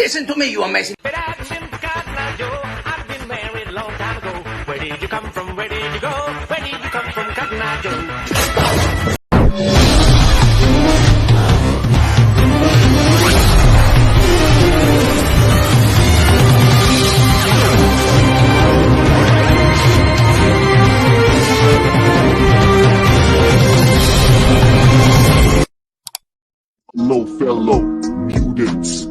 Listen to me, you amazing. But I've been married a long time ago. Where did you come from? Where did you go? Where did you come from, Cotton Eye Joe? Hello, fellow mutants.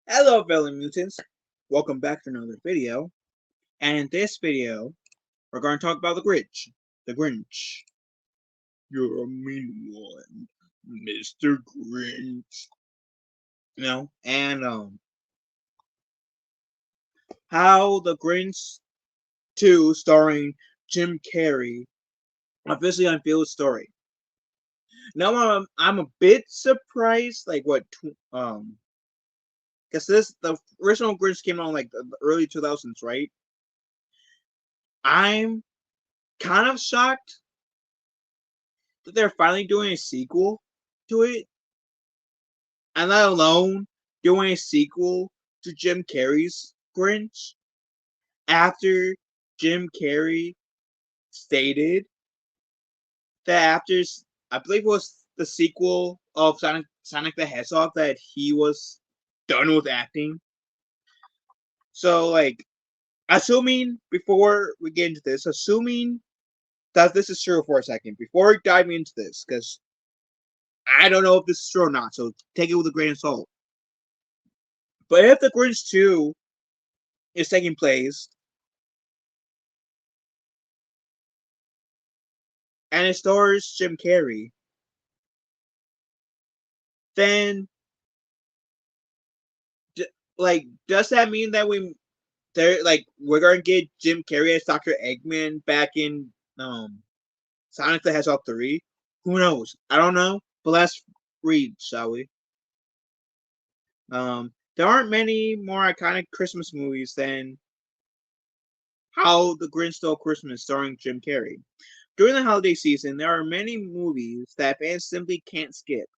Hello, fellow mutants. Welcome back to another video. And in this video, we're going to talk about the Grinch. The Grinch. You're a mean one, Mr. Grinch. And how the Grinch 2, starring Jim Carrey, officially unveiled its story. Now I'm a bit surprised, because the original Grinch came out in like the early 2000s, right? I'm kind of shocked that they're finally doing a sequel to it, and let alone doing a sequel to Jim Carrey's Grinch after Jim Carrey stated that after, I believe it was the sequel of Sonic the Hedgehog, that he was done with acting. So, assuming, before we get into this, assuming that this is true for a second, before we dive into this, because I don't know if this is true or not, so take it with a grain of salt. But if the Grinch 2 is taking place, and it stars Jim Carrey, then does that mean that we're gonna get Jim Carrey as Dr. Eggman back in Sonic the Hedgehog 3? Who knows? I don't know. But let's read, shall we? There aren't many more iconic Christmas movies than How the Grinch Stole Christmas, starring Jim Carrey. During the holiday season, there are many movies that fans simply can't skip,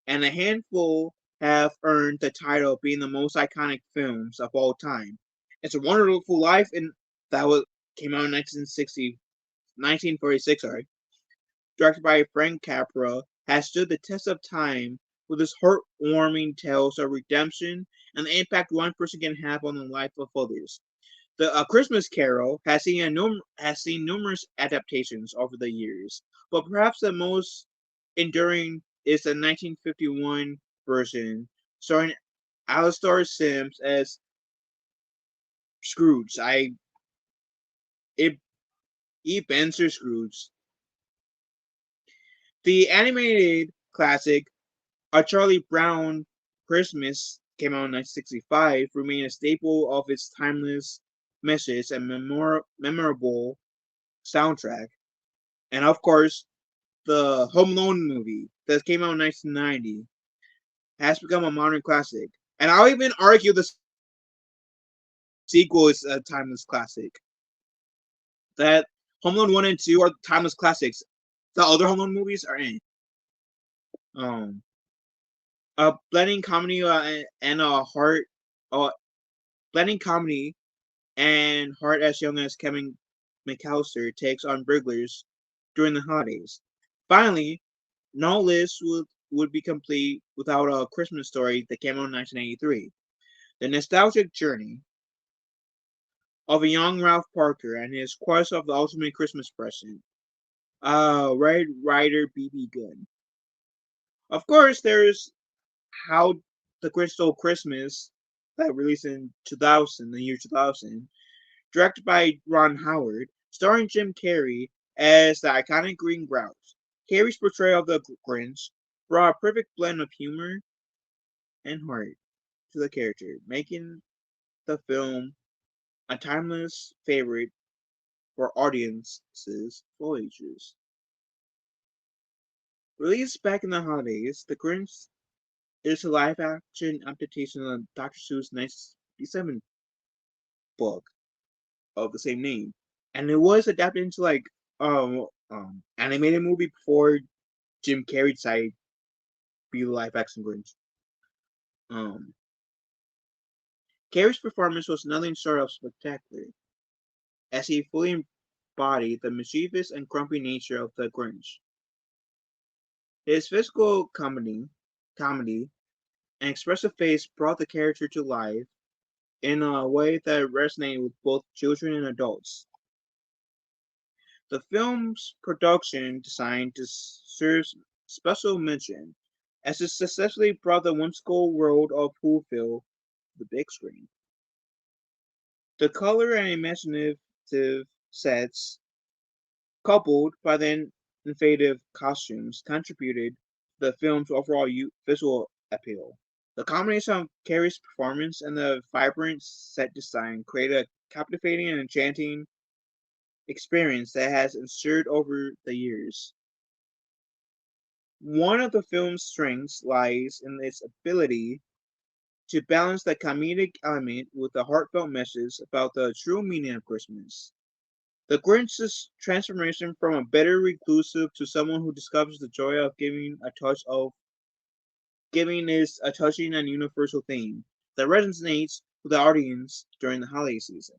and a handful have earned the title of being the most iconic films of all time. It's a Wonderful Life, and came out in 1946. Directed by Frank Capra, has stood the test of time with its heartwarming tales of redemption and the impact one person can have on the life of others. The Christmas Carol has seen numerous adaptations over the years, but perhaps the most enduring is the 1951 version, starring Alastair Sims as Scrooge. Ebenezer Scrooge. The animated classic, A Charlie Brown Christmas, came out in 1965, remained a staple of its timeless message and memorable soundtrack. And of course, the Home Alone movie that came out in 1990 has become a modern classic. And I'll even argue the sequel is a timeless classic. That Home Alone 1 and 2 are timeless classics. The other Home Alone movies are in. Blending comedy and heart, blending comedy and heart as young as Kevin McAllister takes on burglars during the holidays. Finally, no list would be complete without A Christmas Story that came out in 1983. The nostalgic journey of a young Ralph Parker and his quest of the ultimate Christmas present, Red Ryder BB gun. Of course, there's How the Grinch Stole Christmas that released in 2000, the year 2000, directed by Ron Howard, starring Jim Carrey as the iconic Green Grouse. Carrey's portrayal of the Grinch brought a perfect blend of humor and heart to the character, making the film a timeless favorite for audiences of all ages. Released back in the holidays, The Grinch is a live-action adaptation of Dr. Seuss' 1957 book of the same name, and it was adapted into animated movie before Jim Carrey decided to be the live-action Grinch. Um, Carrey's performance was nothing short of spectacular, as he fully embodied the mischievous and grumpy nature of the Grinch. His physical comedy, and expressive face brought the character to life in a way that resonated with both children and adults. The film's production design deserves special mention, as it successfully brought the whimsical world of Whoville to the big screen. The color and imaginative sets, coupled by the innovative costumes, contributed to the film's overall visual appeal. The combination of Carrey's performance and the vibrant set design created a captivating and enchanting experience that has endured over the years. One of the film's strengths lies in its ability to balance the comedic element with a heartfelt message about the true meaning of Christmas. The Grinch's transformation from a bitter reclusive to someone who discovers the joy of giving is a touching and universal theme that resonates with the audience during the holiday season.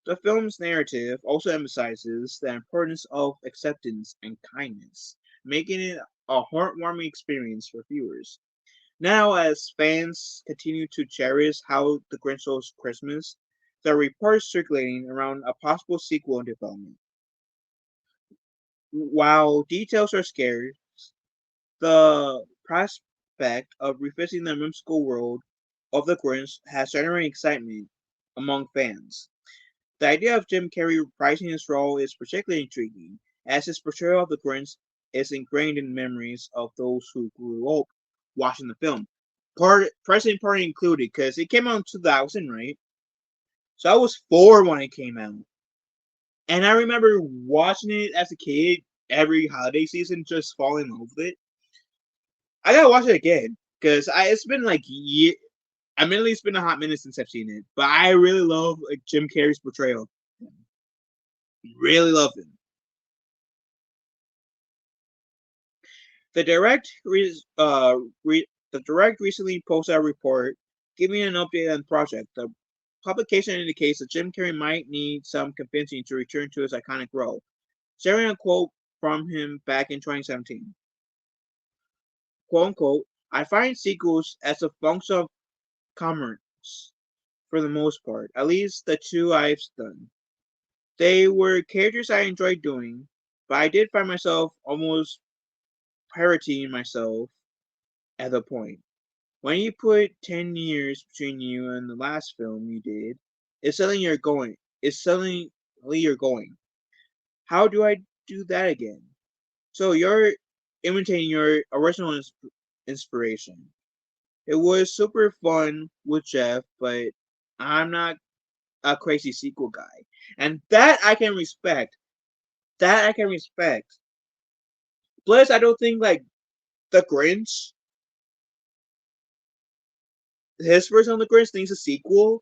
The film's narrative also emphasizes the importance of acceptance and kindness, making it a heartwarming experience for viewers. Now, as fans continue to cherish How the Grinch Stole Christmas, there are reports circulating around a possible sequel in development. While details are scarce, the prospect of revisiting the whimsical world of the Grinch has generated excitement among fans. The idea of Jim Carrey reprising his role is particularly intriguing, as his portrayal of the Grinch is ingrained in memories of those who grew up watching the film. Present party included, because it came out in 2000, right? So I was 4 when it came out. And I remember watching it as a kid every holiday season, just falling in love with it. I gotta watch it again, because it's been like year. Admittedly, it's been a hot minute since I've seen it, but I really love Jim Carrey's portrayal. Really love him. The direct recently posted a report giving an update on the project. The publication indicates that Jim Carrey might need some convincing to return to his iconic role, sharing a quote from him back in 2017. Quote unquote, I find sequels as a function of commerce for the most part, at least the 2 I've done. They were characters I enjoyed doing, but I did find myself almost parodying myself at the point. When you put 10 years between you and the last film you did, it's suddenly you're going. It's suddenly you're going. How do I do that again? So you're imitating your original inspiration. It was super fun with Jeff, but I'm not a crazy sequel guy. And that I can respect. That I can respect. Plus, I don't think the Grinch, his version of the Grinch needs a sequel.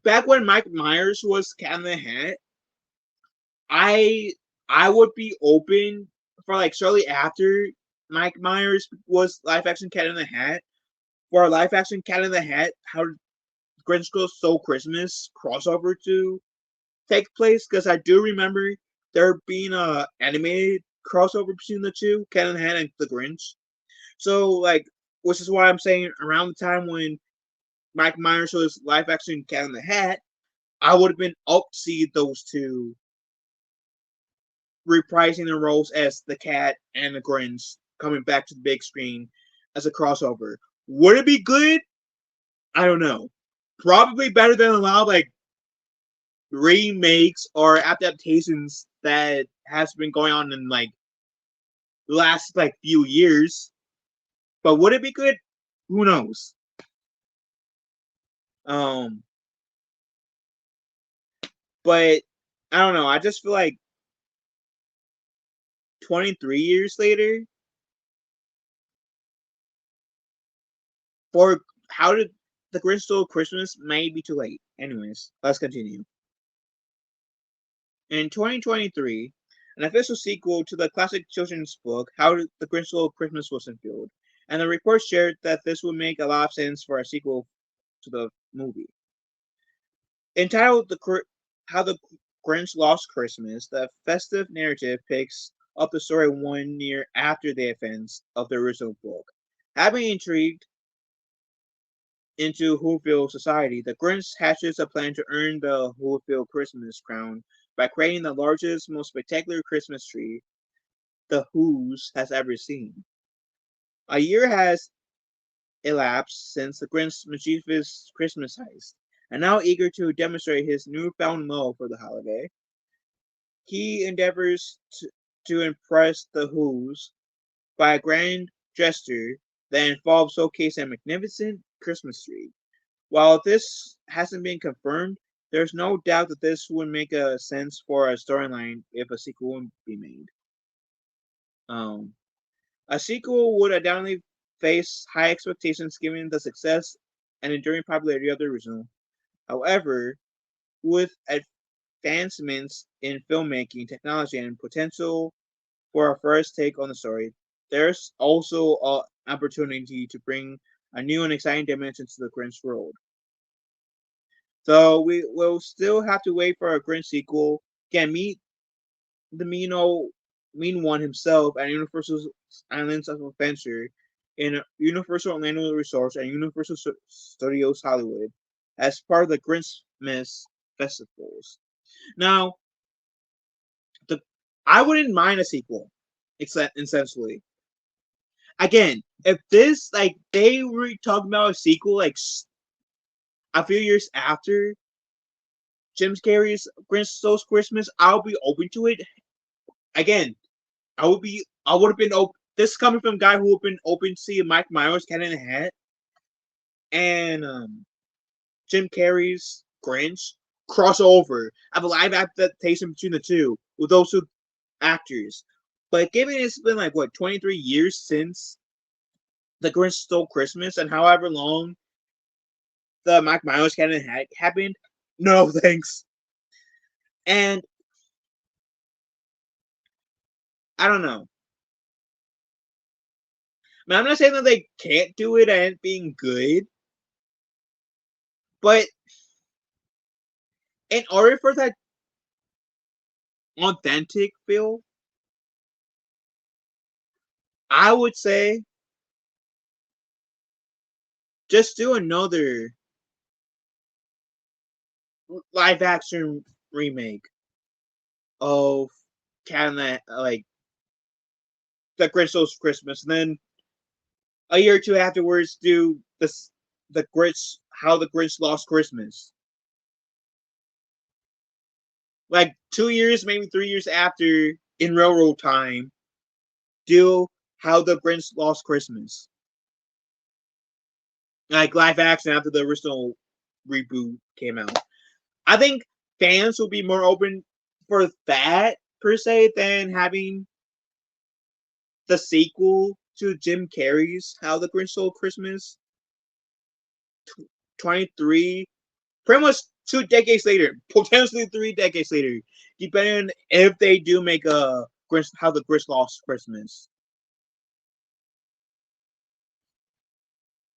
Back when Mike Myers was Cat in the Hat, I would be open for shortly after Mike Myers was live action Cat in the Hat for a live action Cat in the Hat How Grinch Stole Christmas crossover to take place, because I do remember there being a animated crossover between the two, Cat in the Hat and the Grinch. So which is why I'm saying around the time when Mike Myers shows live action Cat in the Hat, I would have been up to see those two reprising their roles as the Cat and the Grinch coming back to the big screen as a crossover. Would it be good? I don't know. Probably better than a lot of like remakes or adaptations that has been going on in like the last like few years. But would it be good? Who knows? Um, but I don't know. I just feel like 23 years later, for how did the Grinch Stole Christmas may be too late. Anyways, let's continue. In 2023, an official sequel to the classic children's book How the Grinch Stole Christmas was unveiled, and the report shared that this would make a lot of sense for a sequel to the movie. Entitled How the Grinch Lost Christmas, the festive narrative picks up the story 1 year after the events of the original book. Having intrigued into Whoville society, the Grinch hatches a plan to earn the Whoville Christmas crown by creating the largest, most spectacular Christmas tree the Who's has ever seen. A year has elapsed since the Grinch's mischievous Christmas heist, and now eager to demonstrate his newfound love for the holiday, he endeavors to impress the Who's by a grand gesture that involves showcasing a magnificent Christmas tree. While this hasn't been confirmed, there's no doubt that this would make a sense for a storyline if a sequel would be made. A sequel would undoubtedly face high expectations given the success and enduring popularity of the original. However, with advancements in filmmaking, technology, and potential for a first take on the story, there's also an opportunity to bring a new and exciting dimension to the Grinch world. So we will still have to wait for a Grinch sequel. Can meet the mean one himself at Universal's Islands of Adventure in Universal Orlando Resorts and Universal Studios Hollywood as part of the Grinchmas festivals. Now, I wouldn't mind a sequel, essentially. Again, if this like they were talking about a sequel like a few years after Jim Carrey's Grinch Stole Christmas, I'll be open to it. Again, I would have been open. This is coming from a guy who would have been open to see Mike Myers Cat in the Hat and Jim Carrey's Grinch crossover. I have a live adaptation between the two with those two actors. But given it's been like what 23 years since the Grinch Stole Christmas and however long the Mike Myers Cat in the Hat happened, no thanks. And I don't know. I mean, I'm not saying that they can't do it and being good, but in order for that authentic feel, I would say just do another live action remake of Cat in the like the Grinch Stole Christmas, and then a year or two afterwards do the Grinch How the Grinch Lost Christmas. Like 2 years, maybe 3 years after in Railroad Time, do How the Grinch Lost Christmas. Like live action after the original reboot came out. I think fans will be more open for that per se than having the sequel to Jim Carrey's How the Grinch Stole Christmas 23, pretty much 2 decades later, potentially 3 decades later, depending on if they do make a Grinch How the Grinch Lost Christmas.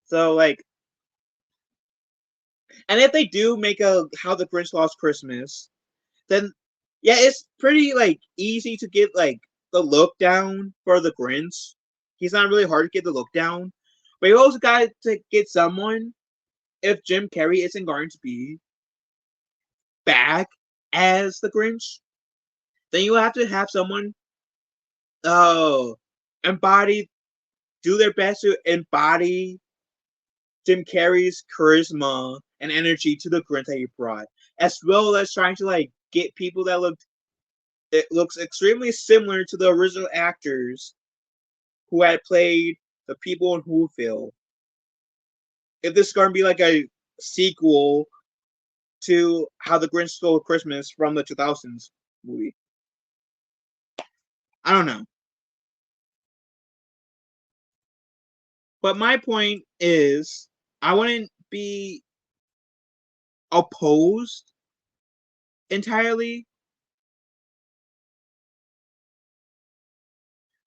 So like, and if they do make a How the Grinch Lost Christmas, then yeah, it's pretty like easy to get like the look down for the Grinch. He's not really hard to get the look down, but you also got to get someone if Jim Carrey isn't going to be back as the Grinch, then you have to have someone embody, do their best to embody Jim Carrey's charisma and energy to the Grinch that he brought, as well as trying to like get people that looks extremely similar to the original actors who had played the people in Whoville. If this is going to be like a sequel to How the Grinch Stole Christmas from the 2000s movie. I don't know. But my point is, I wouldn't be opposed entirely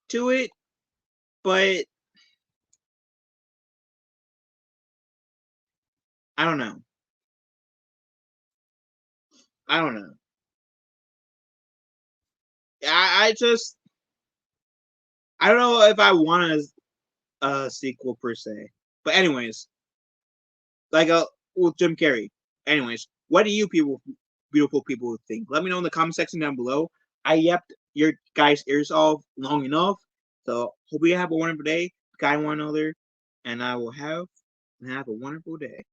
to it, but I don't know. I don't know. I don't know if I want a sequel per se. But anyways, like with Jim Carrey. Anyways, what do you beautiful people think? Let me know in the comment section down below. I yapped your guys' ears off long enough. So hope you have a wonderful day. Guide one another, and I will have a wonderful day.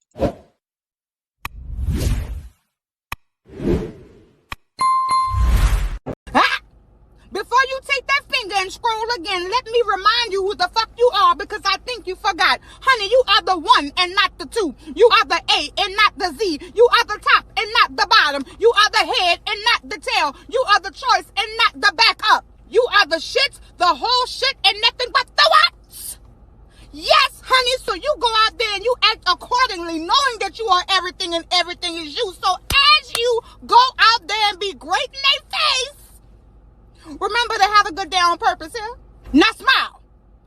Before you take that finger and scroll again, let me remind you who the fuck you are, because I think you forgot. Honey, you are the 1 and not the 2. You are the A and not the Z. You are the top and not the bottom. You are the head and not the tail. You are the choice and not the backup. You are the shit, the whole shit, and nothing but the what? Yes, honey, so you go out there and you act accordingly, knowing that you are everything and everything is you. So as you go out there and be great in their face, remember to have a good day on purpose here. Now smile,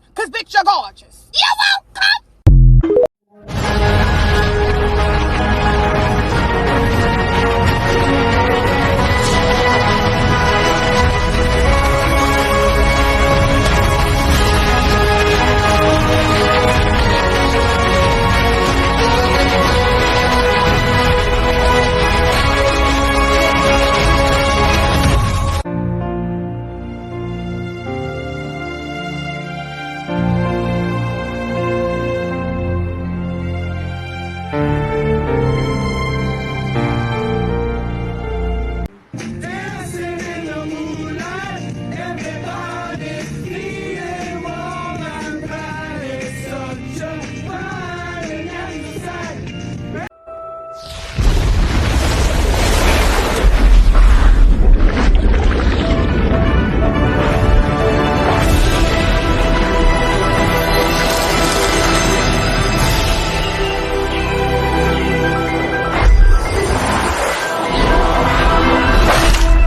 because bitch, you're gorgeous. You're welcome.